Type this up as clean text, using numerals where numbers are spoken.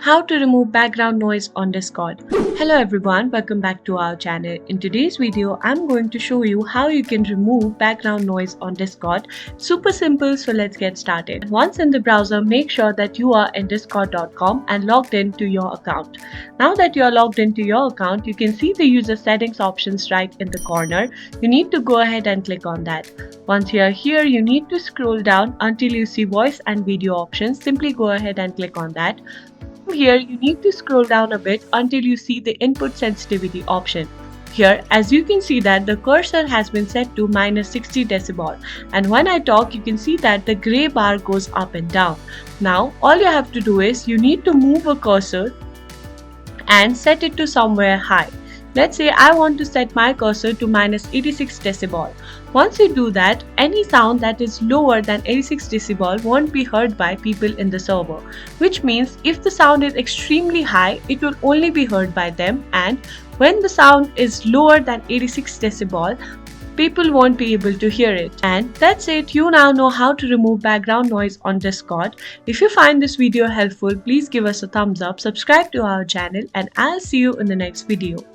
How to remove background noise on Discord. Hello everyone, welcome back to our channel. In today's video, I'm going to show you how you can remove background noise on Discord. Super simple, so let's get started. Once in the browser, make sure that you are in discord.com and logged into your account. Now that you are logged into your account, you can see the user settings options right in the corner. You need to go ahead and click on that. Once you are here, you need to scroll down until you see voice and video options. Simply go ahead and click on that. Here, you need to scroll down a bit until you see the input sensitivity option. Here, as you can see that the cursor has been set to -60 decibel, and when I talk you can see that the grey bar goes up and down. Now all you have to do is you need to move a cursor and set it to somewhere high. Let's say I want to set my cursor to -86 decibel. Once you do that, any sound that is lower than 86 decibel won't be heard by people in the server, which means if the sound is extremely high, it will only be heard by them, and when the sound is lower than 86 decibel, people won't be able to hear it. And that's it. You now know how to remove background noise on Discord. If you find this video helpful, please give us a thumbs up, subscribe to our channel, and I'll see you in the next video.